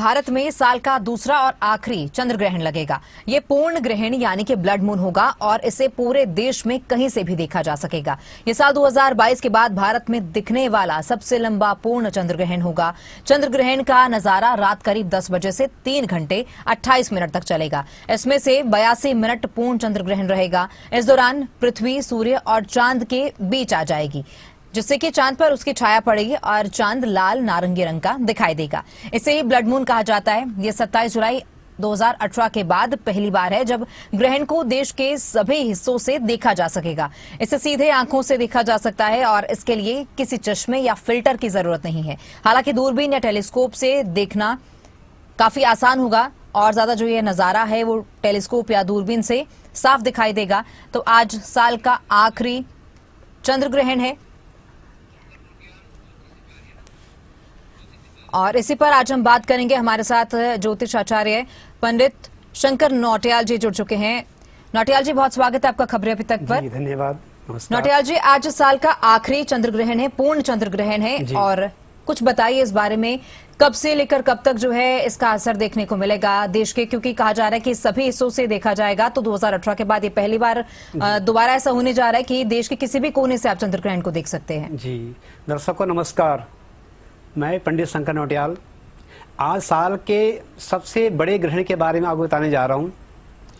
भारत में साल का दूसरा और आखिरी चंद्र ग्रहण लगेगा। ये पूर्ण ग्रहण यानी कि ब्लड मून होगा और इसे पूरे देश में कहीं से भी देखा जा सकेगा। ये साल 2022 के बाद भारत में दिखने वाला सबसे लंबा पूर्ण चंद्र ग्रहण होगा। चंद्र ग्रहण का नजारा रात करीब 10 बजे से 3 घंटे 28 मिनट तक चलेगा। इसमें से 82 मिनट पूर्ण चंद्र ग्रहण रहेगा। इस दौरान पृथ्वी, सूर्य और चांद के बीच आ जाएगी, जिससे कि चांद पर उसकी छाया पड़ेगी और चांद लाल नारंगी रंग का दिखाई देगा। इसे ही ब्लड मून कहा जाता है। ये 27 जुलाई 2018 के बाद पहली बार है जब ग्रहण को देश के सभी हिस्सों से देखा जा सकेगा। इसे सीधे आंखों से देखा जा सकता है और इसके लिए किसी चश्मे या फिल्टर की जरूरत नहीं है। हालांकि दूरबीन या टेलीस्कोप से देखना काफी आसान होगा और ज्यादा जो ये नजारा है वो टेलीस्कोप या दूरबीन से साफ दिखाई देगा। तो आज साल का आखिरी चंद्र ग्रहण है और इसी पर आज हम बात करेंगे। हमारे साथ ज्योतिष आचार्य पंडित शंकर नौटियाल जी जुड़ चुके हैं। नौटियाल जी, बहुत स्वागत है आपका खबरें अभी तक पर। धन्यवाद। नौटियाल जी, आज साल का आखिरी चंद्र ग्रहण है, पूर्ण चंद्र ग्रहण है और कुछ बताइए इस बारे में, कब से लेकर कब तक जो है इसका असर देखने को मिलेगा देश के, क्योंकि कहा जा रहा है कि सभी हिस्सों से देखा जाएगा। तो 2018 के बाद ये पहली बार दोबारा ऐसा होने जा रहा है कि देश के किसी भी कोने से आप चंद्र ग्रहण को देख सकते हैं। जी, दर्शकों नमस्कार। मैं पंडित शंकर नौटियाल आज साल के सबसे बड़े ग्रहण के बारे में आपको बताने जा रहा हूं,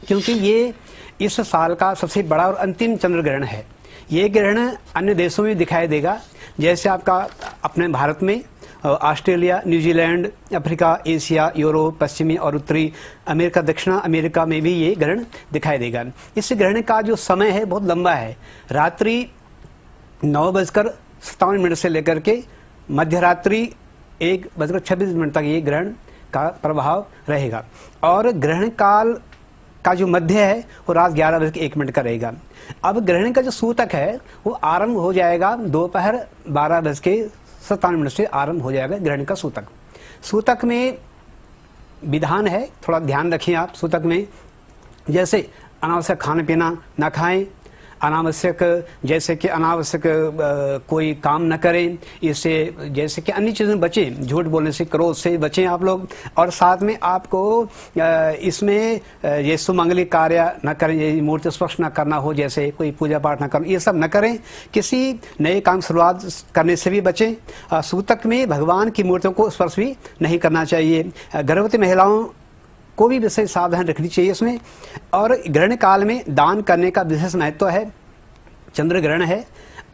क्योंकि ये इस साल का सबसे बड़ा और अंतिम चंद्र ग्रहण है। ये ग्रहण अन्य देशों में दिखाई देगा, जैसे आपका अपने भारत में Australia, New Zealand, Africa, Asia, Europe, पश्चिमी और उत्तरी अमेरिका, दक्षिण अमेरिका में भी ये ग्रहण दिखाई देगा। इस ग्रहण का जो समय है बहुत लंबा है। रात्रि 9:57 से लेकर के मध्य रात्रि 1:26 तक ये ग्रहण का प्रभाव रहेगा और ग्रहण काल का जो मध्य है वो रात 11:01 का रहेगा। अब ग्रहण का जो सूतक है वो आरंभ हो जाएगा दोपहर 12:57 से आरंभ हो जाएगा ग्रहण का सूतक। सूतक में विधान है, थोड़ा ध्यान रखें आप। सूतक में जैसे अनावश्यक खाना पीना न खाएं, अनावश्यक जैसे कि अनावश्यक कोई काम न करें, इससे जैसे कि अन्य चीज़ें बचें, झूठ बोलने से, क्रोध से बचें आप लोग। और साथ में आपको इसमें ये सुमंगली कार्य न करें, ये मूर्ति स्पर्श न करना हो, जैसे कोई पूजा पाठ न करना, ये सब न करें। किसी नए काम शुरुआत करने से भी बचें। सूतक में भगवान की मूर्तियों को स्पर्श भी नहीं करना चाहिए। गर्भवती महिलाओं को भी विशेष सावधान रखनी चाहिए इसमें। और ग्रहण काल में दान करने का विशेष महत्व है। चंद्र ग्रहण है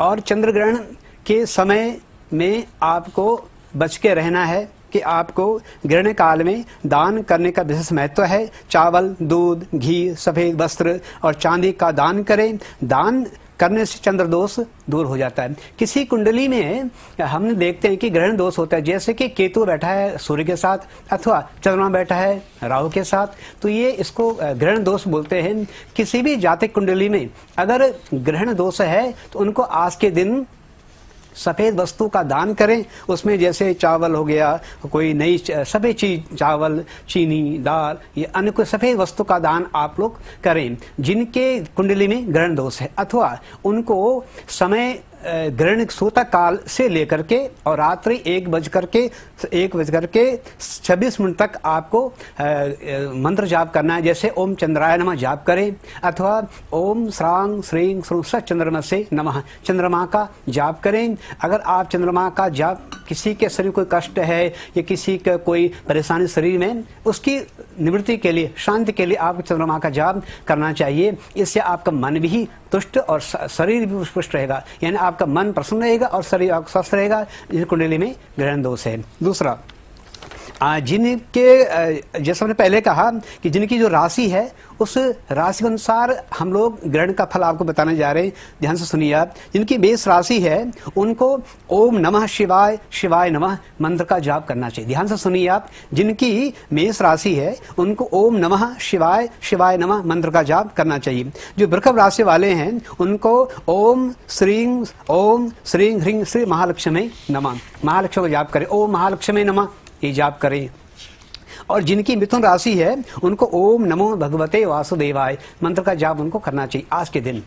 और चंद्र ग्रहण के समय में आपको बच के रहना है कि आपको ग्रहण काल में दान करने का विशेष महत्व है। चावल, दूध, घी, सफेद वस्त्र और चांदी का दान करें। दान करने से चंद्र दोष दूर हो जाता है। किसी कुंडली में हम देखते हैं कि ग्रहण दोष होता है, जैसे कि केतु बैठा है सूर्य के साथ अथवा चंद्रमा बैठा है राहु के साथ, तो ये इसको ग्रहण दोष बोलते हैं। किसी भी जातक कुंडली में अगर ग्रहण दोष है तो उनको आज के दिन सफ़ेद वस्तु का दान करें। उसमें जैसे चावल हो गया, कोई नई सफ़ेद चीज, चावल, चीनी, दाल, ये अन्य कोई सफ़ेद वस्तु का दान आप लोग करें जिनके कुंडली में ग्रहण दोष है, अथवा उनको समय ग्रहण सूतक काल से लेकर के और रात्रि 1:26 तक आपको मंत्र जाप करना है। जैसे ओम चंद्राय नमः जाप करें अथवा ओम श्रांग श्रीं श्रू चंद्रमा से नमः, चंद्रमा का जाप करें। अगर आप चंद्रमा का जाप, किसी के शरीर कोई कष्ट है या किसी का कोई परेशानी शरीर में, उसकी निवृत्ति के लिए, शांति के लिए आपको चंद्रमा का जाप करना चाहिए। इससे आपका मन भी तुष्ट और शरीर भी पुष्ट रहेगा, यानी आपका मन प्रसन्न रहेगा और शरीर आपका स्वस्थ रहेगा। इस कुंडली में ग्रहण दोष है। दूसरा, जिनके जैसे हमने पहले कहा कि जिनकी जो राशि है उस राशि के अनुसार हम लोग ग्रहण का फल आपको बताने जा रहे हैं। ध्यान से सुनिए आप। जिनकी मेष राशि है उनको ओम नमः शिवाय शिवाय नमः मंत्र का जाप करना चाहिए। ध्यान से सुनिए आप। जिनकी मेष राशि है उनको ओम नमः शिवाय शिवाय नमः मंत्र का जाप करना चाहिए। जो वृषभ राशि वाले हैं उनको ओम श्रीं ह्रीं श्री महालक्ष्मी नमः, महालक्ष्मी का जाप करें। ओम महालक्ष्मी नमः ये जाप करें। और जिनकी मिथुन राशि है उनको ओम नमो भगवते वासुदेवाय मंत्र का जाप उनको करना चाहिए आज के दिन।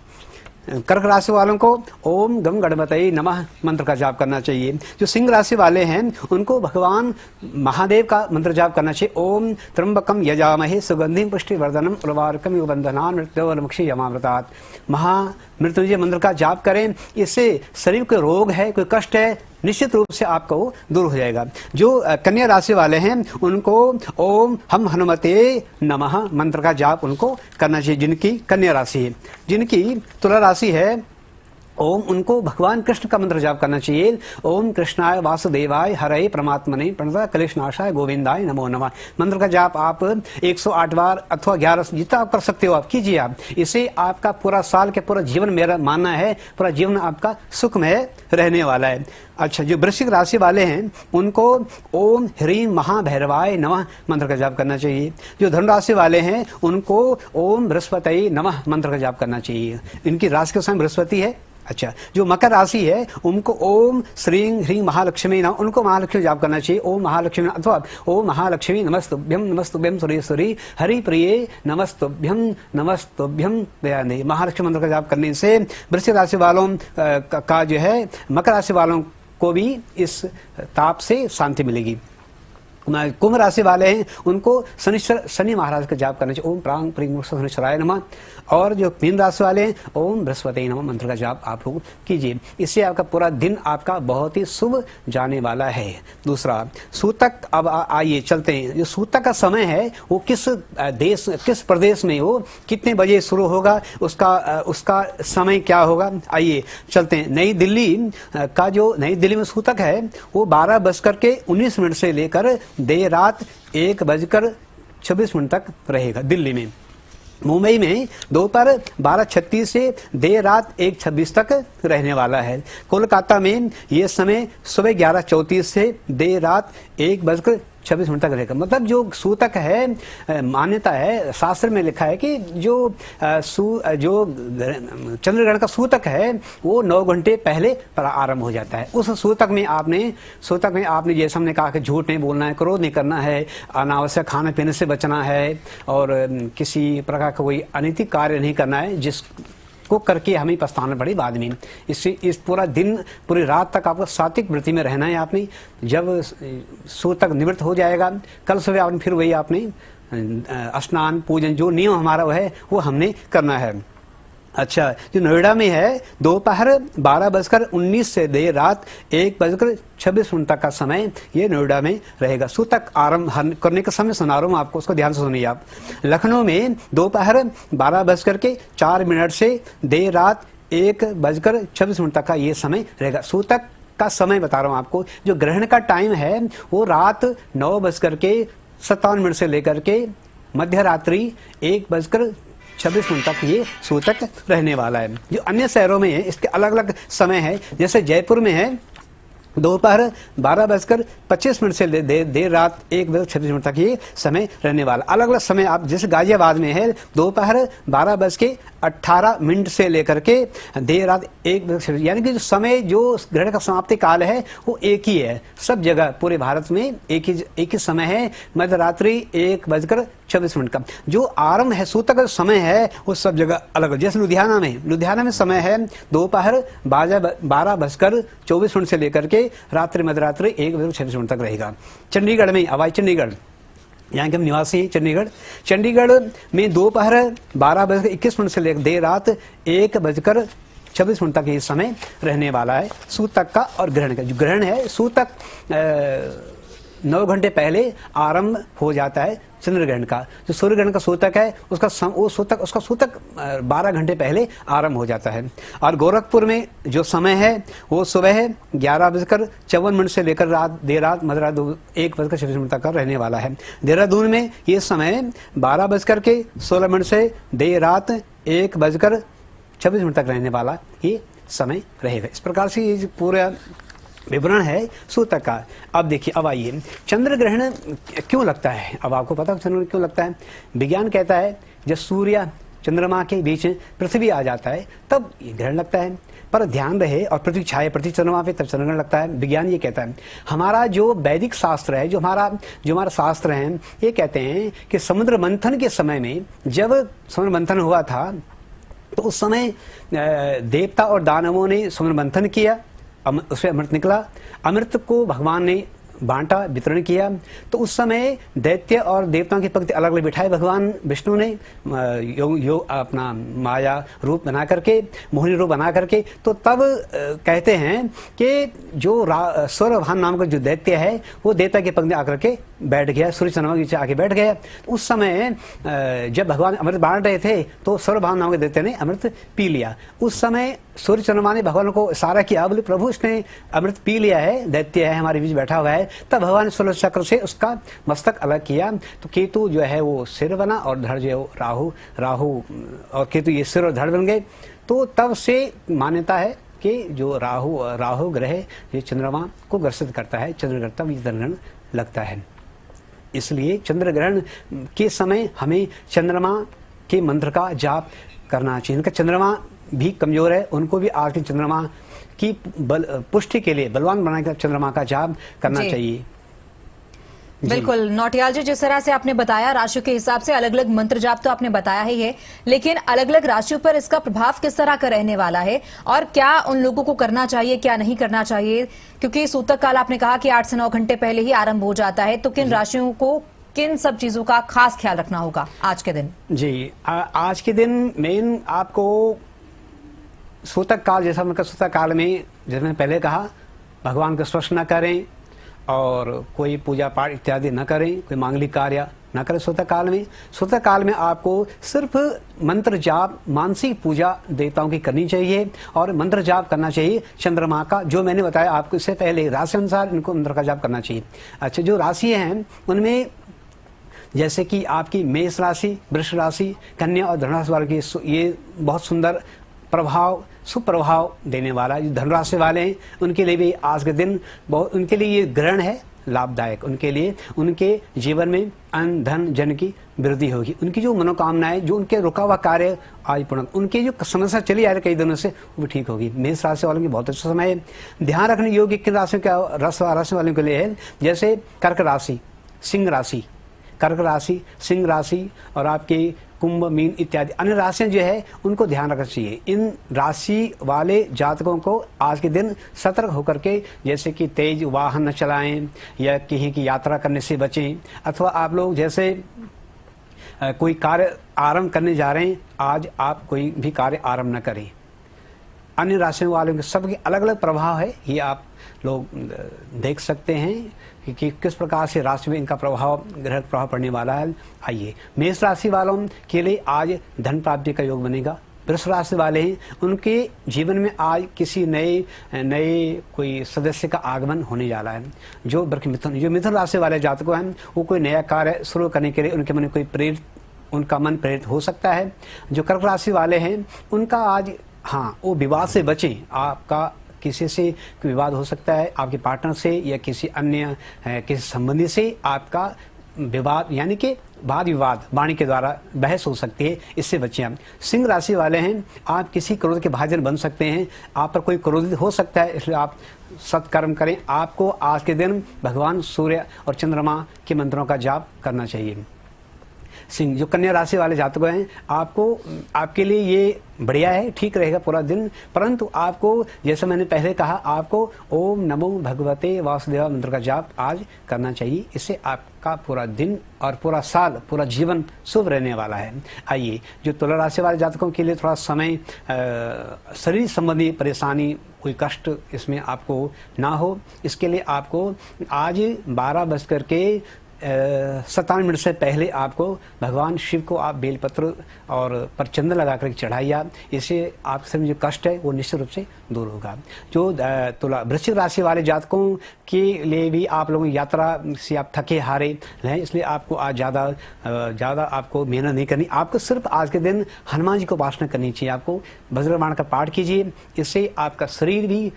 कर्क राशि वालों को ओम गम गणपतये नमः मंत्र का जाप करना चाहिए। जो सिंह राशि वाले हैं उनको भगवान महादेव का मंत्र जाप करना चाहिए। ओम त्र्यंबकम यजामहे सुगंधिम पुष्टिवर्धनम उर्वारुकम इव बन्धनान् मृत्योर्मुक्षी यमामृतात्। महामृत्युंजय मंत्र का जाप करें, इससे शरीर के रोग है, कोई कष्ट है, निश्चित रूप से आपका वो दूर हो जाएगा। जो कन्या राशि वाले हैं उनको ओम हम हनुमते नमः मंत्र का जाप उनको करना चाहिए, जिनकी कन्या राशि है। जिनकी तुला राशि है ओम उनको भगवान कृष्ण का मंत्र जाप करना चाहिए। ओम कृष्णाय वासुदेवाय हरे परमात्मने प्रणता कलेशनाशाय गोविंदाय नमो नमः मंत्र का जाप आप 108 बार अथवा 11 जितना आप कर सकते हो आप कीजिए। आप इससे आपका पूरा साल के पूरा जीवन, मेरा मानना है पूरा जीवन आपका सुखमय रहने वाला है। अच्छा, जो वृश्चिक राशि वाले हैं उनको ओम ह्रीम महाभैरवाय नमः मंत्र का जाप करना चाहिए। जो धनु राशि वाले हैं उनको ओम बृहस्पतये नमः मंत्र का जाप करना चाहिए। इनकी राशि के समय बृहस्पति है। अच्छा, जो मकर राशि है उनको ओम श्रीं ह्रीं महालक्ष्मी नमः उनको महालक्ष्मी जाप करना चाहिए। ओम महालक्ष्मी अथवा ओम महालक्ष्मी नमस्तुभ्यं सुरेश्वरी हरि प्रिये नमस्तुभ्यं दयानिधे महालक्ष्मी मंत्र का जाप करने से वृश्चिक राशि वालों का जो है मकर राशि वालों को भी इस ताप से शांति मिलेगी। कुंभ राशि वाले हैं उनको शनि महाराज का जाप करना चाहिए। ओम प्रांग प्रिंग शनिश्चराय नमः। और जो मीन राशि वाले हैं ओम बृहस्पति नमः मंत्र का जाप आप लोग कीजिए। इससे आपका पूरा दिन आपका बहुत ही शुभ जाने वाला है। दूसरा सूतक, अब आइए चलते हैं। जो सूतक का समय है वो किस देश किस प्रदेश में हो, कितने बजे शुरू होगा, उसका समय क्या होगा, आइए चलते हैं। नई दिल्ली में सूतक है वो 12:19 से लेकर देर रात 1:26 तक रहेगा दिल्ली में। मुंबई में दोपहर 12:36 से देर रात 1:26 तक रहने वाला है। कोलकाता में ये समय सुबह 11:34 से देर रात 1:26 तक रहेगा। मतलब जो सूतक है, मान्यता है, शास्त्र में लिखा है कि जो चंद्रग्रहण का सूतक है वो 9 घंटे पहले आरंभ हो जाता है। उस सूतक में आपने जैसे हमने कहा कि झूठ नहीं बोलना है, क्रोध नहीं करना है, अनावश्यक खाने पीने से बचना है और किसी प्रकार का कोई अनैतिक कार्य नहीं करना है जिसको करके हमें पछताना पड़े बाद में। इससे इस पूरा दिन पूरी रात तक आपको सात्विक वृत्ति में रहना है। आपने जब सूतक निवृत्त हो जाएगा कल सुबह आपने फिर वही आपने स्नान पूजन जो नियम हमारा वो हमने करना है। अच्छा, जो नोएडा में है दोपहर 12:19 से देर रात 1:26 तक का समय ये नोएडा में रहेगा। सूतक आरंभ करने का समय सुना रहा हूँ आपको, उसको ध्यान से सुनिए आप। लखनऊ में दोपहर 12:04 से देर रात 1:26 तक का ये समय रहेगा। सूतक का समय बता रहा हूँ आपको। जो ग्रहण का टाइम है वो रात 9:57 से लेकर के मध्य रात्रि 1:26 तक ये सूतक रहने वाला है। जो अन्य शहरों में है इसके अलग अलग समय है। जैसे जयपुर में है दोपहर 12:25 से देर रात 1:26 तक ये समय रहने वाला। अलग अलग समय आप जैसे गाजियाबाद में है दोपहर 12:18 से लेकर के देर रात 1:26, यानी कि जो समय जो ग्रहण का समाप्ति काल है वो एक ही है सब जगह। पूरे भारत में एक ही समय है मध्य रात्रि 1:26 का। जो आरंभ है सूतक का समय है वो सब जगह अलग। जैसे लुधियाना में समय है दोपहर 12:24 से लेकर के रात्रि मध्यरात्रि 1:26 तक रहेगा। चंडीगढ़ में हवाई चंडीगढ़ यहाँ के हम निवासी हैं चंडीगढ़ में दोपहर 12:21 से लेकर देर रात 1:26 तक ये समय रहने वाला है सूतक का और ग्रहण का। जो ग्रहण है सूतक 9 घंटे पहले आरंभ हो जाता है चंद्र ग्रहण का। जो सूर्य ग्रहण का सूतक है उसका सूतक 12 घंटे पहले आरंभ हो जाता है। और गोरखपुर में जो समय है वो सुबह 11:54 से लेकर देर रात मध्यरात 1:26 तक का रहने वाला है। देहरादून में ये समय 12:16 से देर रात 1:26 तक रहने वाला ये समय रहेगा। इस प्रकार से ये पूरा विवरण है सूतक का। अब देखिए, अब आइए चंद्र ग्रहण क्यों लगता है। अब आपको पता है चंद्र क्यों लगता है। विज्ञान कहता है जब सूर्य चंद्रमा के बीच पृथ्वी आ जाता है तब ये ग्रहण लगता है। पर ध्यान रहे और पृथ्वी छाए पृथ्वी चंद्रमा पे तब चंद्र ग्रहण लगता है। विज्ञान ये कहता है। हमारा जो वैदिक शास्त्र है जो हमारा शास्त्र है ये कहते हैं कि समुद्र मंथन के समय में जब समुद्र मंथन हुआ था तो उस समय देवता और दानवों ने समुद्र मंथन किया, उसमें अमृत निकला। अमृत को भगवान ने बांटा, वितरण किया। तो उस समय दैत्य और देवताओं की पंक्ति अलग अलग बिठाई भगवान विष्णु ने अपना माया रूप बना करके, मोहिनी रूप बना करके। तो तब कहते हैं कि जो सूर्यभान नाम का जो दैत्य है वो देवता की पंक्ति आकर के बैठ गया, सूर्य चंद्रमा के नीचे आके बैठ गया। तो उस समय जब भगवान अमृत बांट रहे थे तो सूर्यभान नाम के दैत्य ने अमृत पी लिया। उस समय सूर्य चंद्रमा ने भगवान को इशारा किया, बोले प्रभु इसने अमृत पी लिया है, दैत्य है, हमारे बीच बैठा हुआ है। तब भगवान ने सूर्य चक्र से उसका मस्तक अलग किया। तो केतु जो है वो सिर बना और धड़ जो है राहु और केतु ये सिर और धड़ बन गए। तो तब से मान्यता है कि जो राहु ग्रह ये चंद्रमा को ग्रसित करता है, चंद्रग्रहण भी ग्रहण लगता है। इसलिए चंद्र ग्रहण के समय हमें चंद्रमा के मंत्र का जाप करना चाहिए। इनका चंद्रमा भी कमजोर है, उनको भी आज के चंद्रमा की पुष्टि के लिए, बलवान बनाने का चंद्रमा का जाप करना चाहिए। बिल्कुल नौटियाल जी, जिस तरह से आपने बताया राशियों के हिसाब से अलग अलग मंत्र जाप तो आपने बताया ही है, लेकिन अलग अलग राशियों पर इसका प्रभाव किस तरह का रहने वाला है और क्या उन लोगों को करना चाहिए, क्या नहीं करना चाहिए? क्योंकि सूतक काल आपने कहा कि 8 से 9 घंटे पहले ही आरंभ हो जाता है, तो किन राशियों को किन सब चीजों का खास ख्याल रखना होगा आज के दिन? जी, आज के दिन मेन आपको सूतक काल, जैसा मैंने सूतक काल में जैसे मैंने पहले कहा, भगवान का स्पर्श न करें और कोई पूजा पाठ इत्यादि न करें, कोई मांगलिक कार्य न करें सूतक काल में। सूतक काल में आपको सिर्फ मंत्र जाप, मानसिक पूजा देवताओं की करनी चाहिए और मंत्र जाप करना चाहिए चंद्रमा का, जो मैंने बताया आपको इससे पहले, राशि अनुसार इनको मंत्र का जाप करना चाहिए। अच्छा, जो राशि हैं उनमें जैसे कि आपकी मेष राशि, वृष राशि, कन्या और धनु राशि वालों की ये बहुत सुंदर प्रभाव, सुप्रभाव देने वाला। जो धनुराशि वाले हैं उनके लिए भी आज के दिन बहुत, उनके लिए ये ग्रहण है लाभदायक। उनके लिए उनके जीवन में अन्न धन जन की वृद्धि होगी। उनकी जो मनोकामनाएं, जो उनके रुका हुआ कार्य आज पूर्ण, उनकी जो समस्या चली आ रही कई दिनों से वो ठीक होगी। मेष राशि वालों की बहुत अच्छा समय है। ध्यान रखने योग्य किन राशियों का राशि वालों के लिए है, जैसे कर्क राशि, सिंह राशि, कर्क राशि, सिंह राशि और आपके कुंभ, मीन इत्यादि अन्य राशियां जो है उनको ध्यान रखना चाहिए। इन राशि वाले जातकों को आज के दिन सतर्क होकर के, जैसे कि तेज वाहन न चलाएं या कहीं की यात्रा करने से बचें, अथवा आप लोग जैसे कोई कार्य आरंभ करने जा रहे हैं, आज आप कोई भी कार्य आरंभ न करें। अन्य राशियों वालों के सबके अलग अलग प्रभाव है, ये आप लोग देख सकते हैं कि किस प्रकार से राशि में इनका प्रभाव, ग्रह प्रभाव पड़ने वाला है। आइए, मेष राशि वालों के लिए आज धन प्राप्ति का योग बनेगा। वृष राशि वाले हैं उनके जीवन में आज किसी नए कोई सदस्य का आगमन होने जा रहा है। जो मिथुन राशि वाले जातकों हैं वो कोई नया कार्य शुरू करने के लिए उनके मन में उनका मन प्रेरित हो सकता है। जो कर्क राशि वाले हैं उनका आज, हाँ, वो विवाद से बचें। आपका किसी से विवाद हो सकता है, आपके पार्टनर से या किसी अन्य किसी संबंधी से आपका विवाद, यानी कि वाद विवाद वाणी के द्वारा बहस हो सकती है, इससे बचिए आप। सिंह राशि वाले हैं, आप किसी क्रोध के भाजन बन सकते हैं, आप पर कोई क्रोधित हो सकता है, इसलिए आप सत्कर्म करें। आपको आज के दिन भगवान सूर्य और चंद्रमा के मंत्रों का जाप करना चाहिए। सिंह, जो कन्या राशि वाले जातक हैं, आपके लिए ये बढ़िया है, ठीक रहेगा पूरा दिन, परंतु आपको, जैसे मैंने पहले कहा, आपको ओम नमो भगवते वासुदेवा मंत्र का जाप आज करना चाहिए। इससे आपका पूरा दिन और पूरा साल, पूरा जीवन शुभ रहने वाला है। आइए, जो तुला राशि वाले जातकों के लिए थोड़ा समय शरीर संबंधी परेशानी, कोई कष्ट इसमें आपको ना हो, इसके लिए आपको आज 12:57 से पहले आपको भगवान शिव को आप बेलपत्र और पर चंदन लगा कर चढ़ाइए। इससे आपके में जो कष्ट है वो निश्चित रूप से दूर होगा। जो वृश्चिक राशि वाले जातकों के लिए भी आप लोगों की यात्रा से आप थके हारे हैं, इसलिए आपको आज ज़्यादा आपको मेहनत नहीं करनी। आपको सिर्फ आज के दिन हनुमान जी को उपासना करनी चाहिए। आपको वज्रबाण का पाठ कीजिए, इससे आपका शरीर भी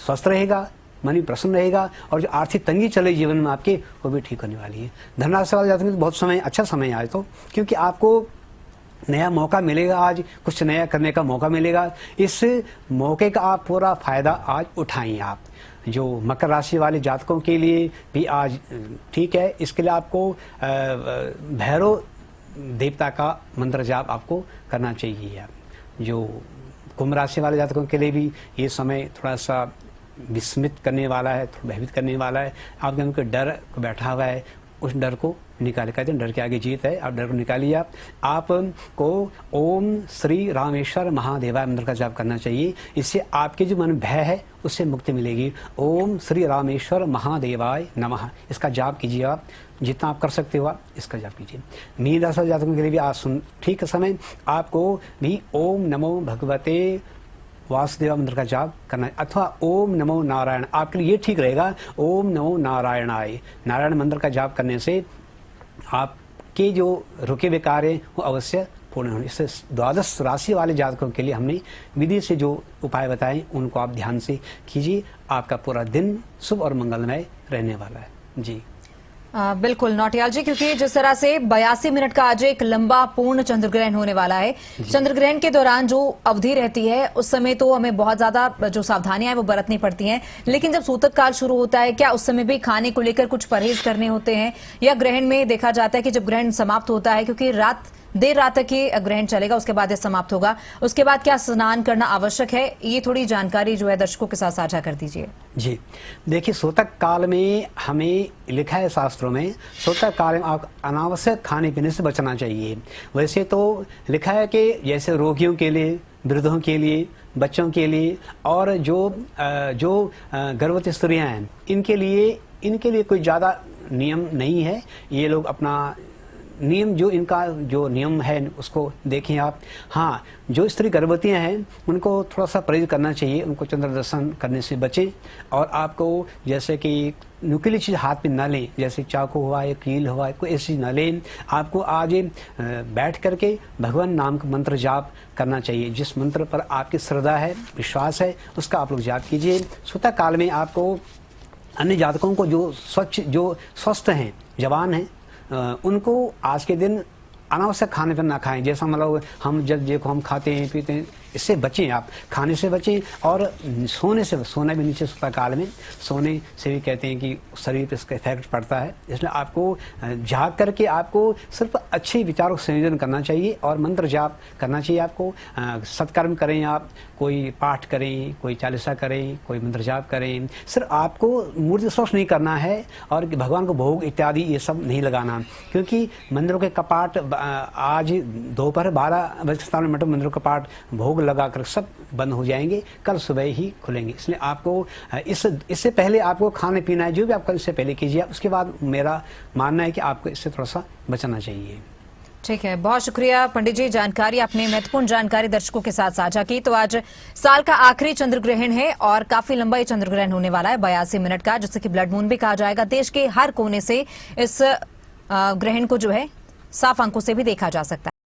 स्वस्थ रहेगा, मन भी प्रसन्न रहेगा और जो आर्थिक तंगी चले जीवन में आपके, वो भी ठीक होने वाली है। धनराशि वाले जातकों के बहुत समय, अच्छा समय आए तो, क्योंकि आपको नया मौका मिलेगा, आज कुछ नया करने का मौका मिलेगा। इस मौके का आप पूरा फायदा आज उठाएं। आप जो मकर राशि वाले जातकों के लिए भी आज ठीक है, इसके लिए आपको भैरव देवता का मंत्र जाप आपको करना चाहिए। जो कुंभ राशि वाले जातकों के लिए भी ये समय थोड़ा सा विस्मित करने वाला है, थोड़ा भयभीत करने वाला है। आपके मन में डर बैठा हुआ है, उस डर को निकाले। कहते हैं डर के आगे जीत है, आप डर को निकालिए। आपको ओम श्री रामेश्वर महादेवाय मंत्र का जाप करना चाहिए। इससे आपके जो मन भय है उससे मुक्ति मिलेगी। ओम श्री रामेश्वर महादेवाय नमः, इसका जाप कीजिए। आप जितना आप कर सकते हो आप इसका जाप कीजिए। मीन राशि वाले जातकों के लिए भी आज ठीक समय आपको भी ओम नमो भगवते वासुदेव मंत्र का जाप करना है, अथवा ओम नमो नारायण, आपके लिए ये ठीक रहेगा। ओम नमो नारायणाय, नारायण मंत्र का जाप करने से आपके जो रुके हुए कार्य वो अवश्य पूर्ण होने। इससे द्वादश राशि वाले जातकों के लिए हमने विधि से जो उपाय बताए उनको आप ध्यान से कीजिए। आपका पूरा दिन शुभ और मंगलमय रहने वाला है। जी बिल्कुल नौटियाल जी, क्योंकि जिस तरह से 82 मिनट का आज एक लंबा पूर्ण चंद्र ग्रहण होने वाला है, चंद्र ग्रहण के दौरान जो अवधि रहती है उस समय तो हमें बहुत ज्यादा जो सावधानियां हैं वो बरतनी पड़ती हैं, लेकिन जब सूतक काल शुरू होता है क्या उस समय भी खाने को लेकर कुछ परहेज करने होते हैं, या ग्रहण में देखा जाता है कि जब ग्रहण समाप्त होता है, क्योंकि देर रात तक ये ग्रहण चलेगा, उसके बाद ये समाप्त होगा, उसके बाद क्या स्नान करना आवश्यक है, ये थोड़ी जानकारी जो है दर्शकों के साथ साझा कर दीजिए। जी देखिए, सूतक काल में हमें लिखा है शास्त्रों में, सूतक काल में आप अनावश्यक खाने पीने से बचना चाहिए। वैसे तो लिखा है कि जैसे रोगियों के लिए, वृद्धों के लिए, बच्चों के लिए और जो गर्भवती स्त्रियां हैं इनके लिए कोई ज़्यादा नियम नहीं है। ये लोग अपना नियम इनका जो नियम है उसको देखें आप। हाँ, जो स्त्री गर्भवतियाँ हैं उनको थोड़ा सा परहेज करना चाहिए, उनको चंद्र दर्शन करने से बचें। और आपको जैसे कि नुकीली चीज़ हाथ में न लें, जैसे चाकू हुआ या कील हुआ, कोई ऐसी चीज़ न लें। आपको आज बैठ करके भगवान नाम का मंत्र जाप करना चाहिए। जिस मंत्र पर आपकी श्रद्धा है, विश्वास है, उसका आप लोग जाप कीजिए। सूतक काल में आपको अन्य जातकों को जो स्वस्थ हैं, जवान हैं, उनको आज के दिन अनावश्यक खाने पर ना खाएं। जैसा मतलब हम जब देखो हम खाते हैं पीते हैं, इससे बचें, आप खाने से बचें। और सोना भी नीचे सूतक काल में सोने से भी कहते हैं कि शरीर पर इसका इफेक्ट पड़ता है। इसलिए आपको जाग करके आपको सिर्फ अच्छे विचारों का संयोजन करना चाहिए और मंत्र जाप करना चाहिए। आपको सत्कर्म करें, आप कोई पाठ करें, कोई चालीसा करें, कोई मंत्र जाप करें। सिर्फ आपको मूर्ति स्पर्श नहीं करना है और भगवान को भोग इत्यादि ये सब नहीं लगाना, क्योंकि मंदिरों के कपाट आज दोपहर 12:57 मंदिरों के कपाट भोग लगाकर सब बंद हो जाएंगे, कल सुबह ही खुलेंगे। इसलिए आपको इससे पहले आपको खाने पीना है, जो भी आपको इससे पहले कीजिए। उसके बाद मेरा मानना है कि आपको इससे थोड़ा सा बचना चाहिए। ठीक है, बहुत शुक्रिया पंडित जी, जानकारी, आपने महत्वपूर्ण जानकारी दर्शकों के साथ साझा की। तो आज साल का आखिरी चंद्र ग्रहण है और काफी लंबा ये चंद्र ग्रहण होने वाला है, 82 मिनट का, जिसे कि ब्लड मून भी कहा जाएगा। देश के हर कोने से इस ग्रहण को जो है साफ आंखों से भी देखा जा सकता है।